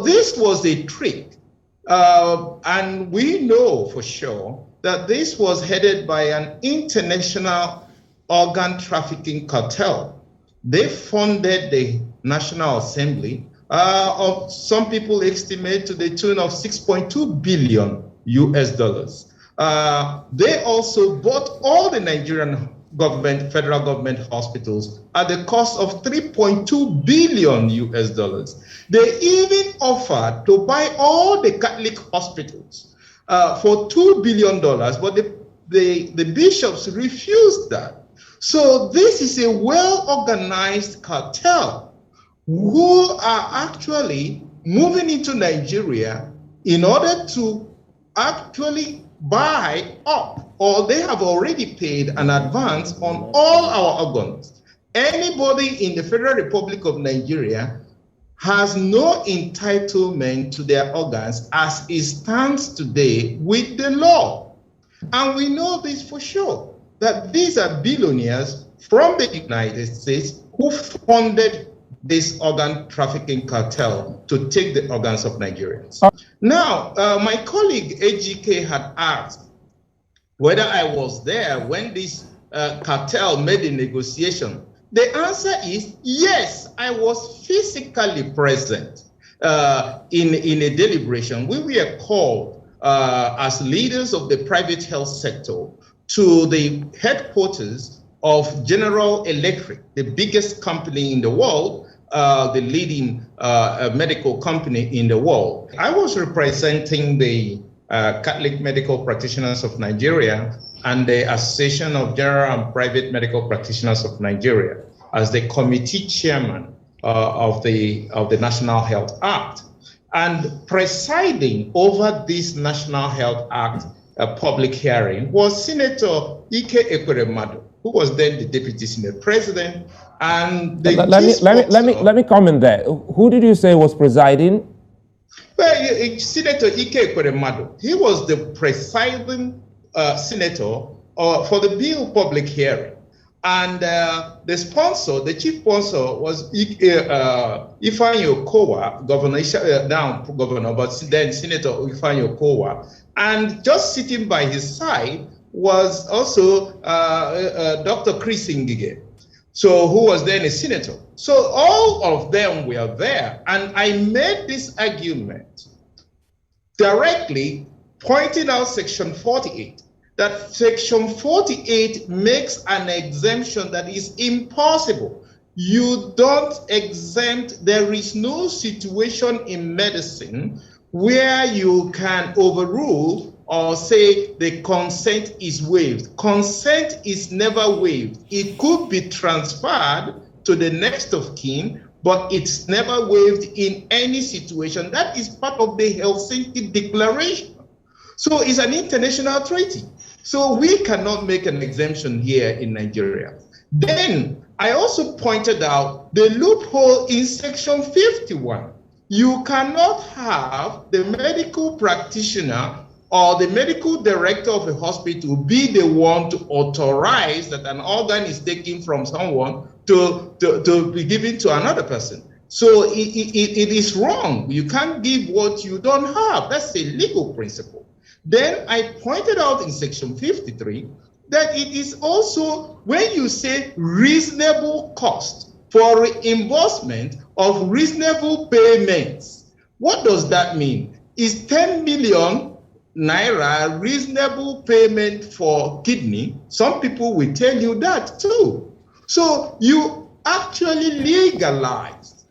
this was a trick. And we know for sure that this was headed by an international organ trafficking cartel. They funded the National Assembly, of some people estimate to the tune of 6.2 billion US dollars. They also bought all the Nigerian government, federal government hospitals at the cost of 3.2 billion US dollars. They even offered to buy all the Catholic hospitals for $2 billion, but the bishops refused that. So this is a well-organized cartel who are actually moving into Nigeria in order to actually buy up, or they have already paid an advance on all our organs. Anybody in the Federal Republic of Nigeria has no entitlement to their organs as it stands today with the law. And we know this for sure, that these are billionaires from the United States who funded this organ trafficking cartel to take the organs of Nigerians. Now, my colleague AGK had asked whether I was there when this cartel made the negotiation. The answer is yes, I was physically present in a deliberation. We were called as leaders of the private health sector to the headquarters of General Electric, the biggest company in the world, the leading medical company in the world. I was representing the Catholic Medical Practitioners of Nigeria and the Association of General and Private Medical Practitioners of Nigeria as the committee chairman of the National Health Act. And presiding over this National Health Act public hearing was Senator Ike Ekweremadu, who was then the Deputy Senate President. And let me comment there. Who did you say was presiding? Well, Senator Ike Ekweremadu, he was the presiding senator for the bill public hearing. And the sponsor, the chief sponsor was Ifeanyi Okowa, governor, but then Senator Ifeanyi Okowa. And just sitting by his side was also Dr. Chris Ngige, so who was then a senator. So all of them were there. And I made this argument directly pointing out Section 48, that Section 48 makes an exemption that is impossible. You don't exempt, there is no situation in medicine where you can overrule or say the consent is waived. Consent is never waived. It could be transferred to the next of kin, but it's never waived in any situation. That is part of the Helsinki Declaration. So it's an international treaty. So we cannot make an exemption here in Nigeria. Then I also pointed out the loophole in Section 51. You cannot have the medical practitioner or the medical director of a hospital be the one to authorize that an organ is taken from someone to be given to another person. So it is wrong. You can't give what you don't have. That's a legal principle. Then I pointed out in Section 53 that it is also, when you say reasonable cost for reimbursement of reasonable payments, what does that mean? Is 10 million naira reasonable payment for kidney? Some people will tell you that too. So you actually legalized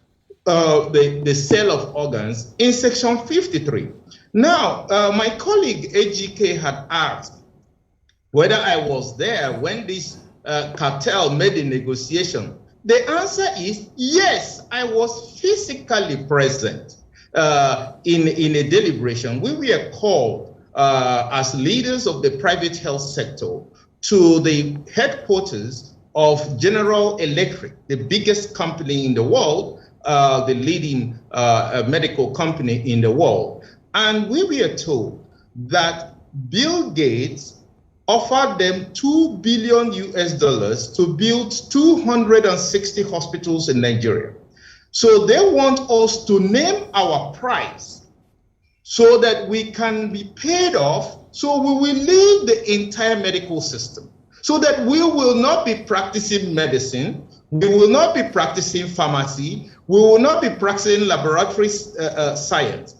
the sale of organs in Section 53. Now, my colleague AGK had asked whether I was there when this cartel made the negotiation. The answer is yes, I was physically present in a deliberation. We were called as leaders of the private health sector to the headquarters of General Electric, the biggest company in the world, the leading medical company in the world. And we were told that Bill Gates offered them $2 billion US to build 260 hospitals in Nigeria. So they want us to name our price so that we can be paid off, so we will leave the entire medical system, so that we will not be practicing medicine, we will not be practicing pharmacy, we will not be practicing laboratory science.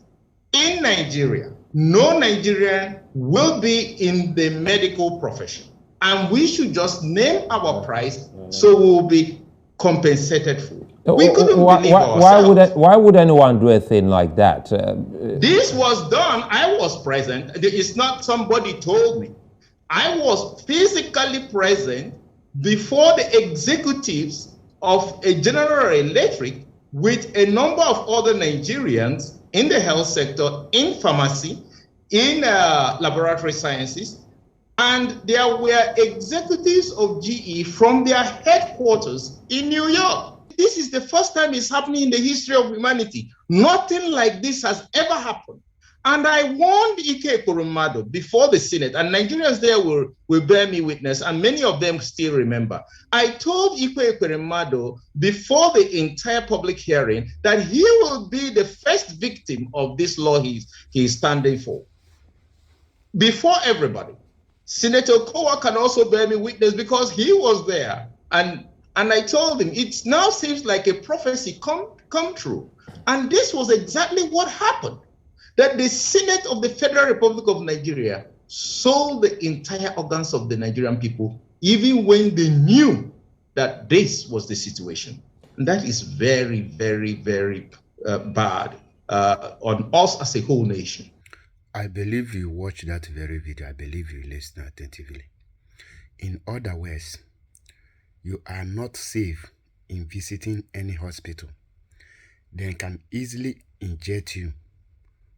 In Nigeria, no Nigerian will be in the medical profession. And we should just name our price so we will be compensated for. We couldn't believe ourselves. Why would anyone do a thing like that? This was done. I was present. It's not somebody told me. I was physically present before the executives of a General Electric with a number of other Nigerians in the health sector, in pharmacy, in laboratory sciences, and there were executives of GE from their headquarters in New York. This is the first time it's happening in the history of humanity. Nothing like this has ever happened. And I warned Ike Ekweremadu before the Senate, and Nigerians there will bear me witness, and many of them still remember. I told Ike Ekweremadu before the entire public hearing that he will be the first victim of this law he's standing for. Before everybody. Senator Kowa can also bear me witness because he was there. And I told him, it now seems like a prophecy come true. And this was exactly what happened. That the Senate of the Federal Republic of Nigeria sold the entire organs of the Nigerian people, even when they knew that this was the situation. And that is very, very, very bad on us as a whole nation. I believe you watched that very video. I believe you listened attentively. In other words, you are not safe in visiting any hospital. They can easily inject you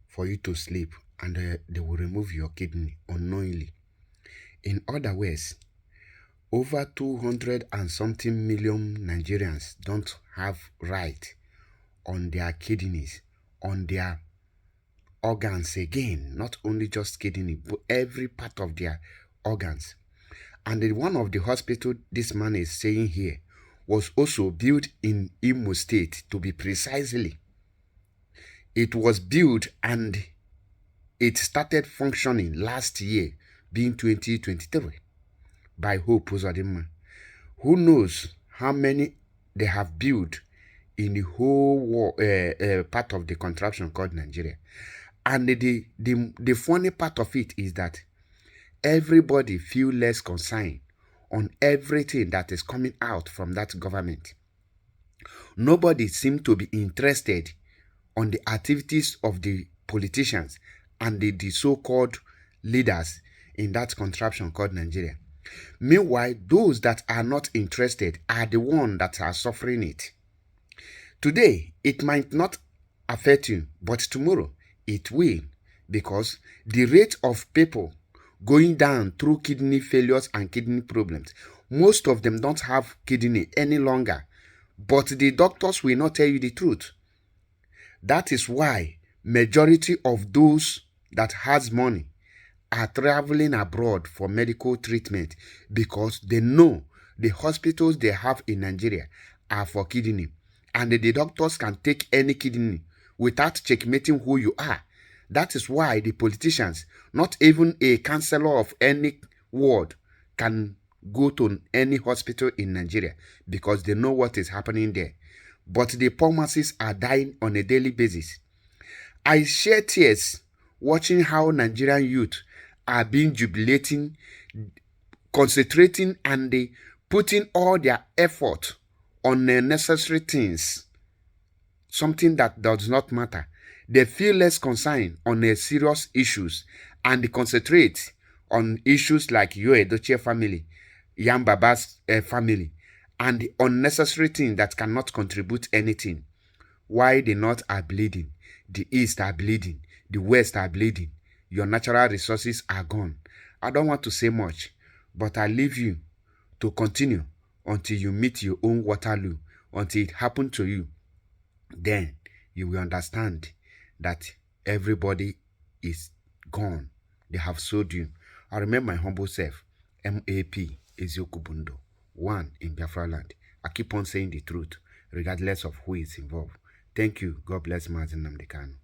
for you to sleep, and they will remove your kidney unknowingly. In other words, over 200 and something million Nigerians don't have right on their kidneys, on their organs again, not only just kidney, but every part of their organs. And in one of the hospitals this man is saying here was also built in Imo State, to be precisely. It was built and it started functioning last year, being 2023, by Hope Uzodinma. Who knows how many they have built in the whole part of the contraption called Nigeria. And the funny part of it is that everybody feel less concerned on everything that is coming out from that government. Nobody seems to be interested on the activities of the politicians and the so-called leaders in that contraption called Nigeria. Meanwhile, those that are not interested are the ones that are suffering it. Today, it might not affect you, but tomorrow it will, because the rate of people going down through kidney failures and kidney problems, most of them don't have kidney any longer, but the doctors will not tell you the truth. That is why majority of those that has money are traveling abroad for medical treatment, because they know the hospitals they have in Nigeria are for kidney, and the doctors can take any kidney without checkmating who you are. That is why the politicians, not even a councillor of any ward, can go to any hospital in Nigeria, because they know what is happening there. But the poor masses are dying on a daily basis. I shed tears watching how Nigerian youth are being jubilating, concentrating, and putting all their effort on necessary things, something that does not matter. They feel less concerned on serious issues, and they concentrate on issues like Yul Edochie family, Yam Baba's family, and the unnecessary things that cannot contribute anything. Why the North are bleeding, the East are bleeding, the West are bleeding, your natural resources are gone. I don't want to say much, but I leave you to continue until you meet your own Waterloo, until it happens to you. Then you will understand that everybody is gone. They have sold you. I remember my humble self, MAP Ezioku Bundo, one in Biafra land. I keep on saying the truth. regardless of who is involved. Thank you. God bless Mazi Nnamdi Kanu.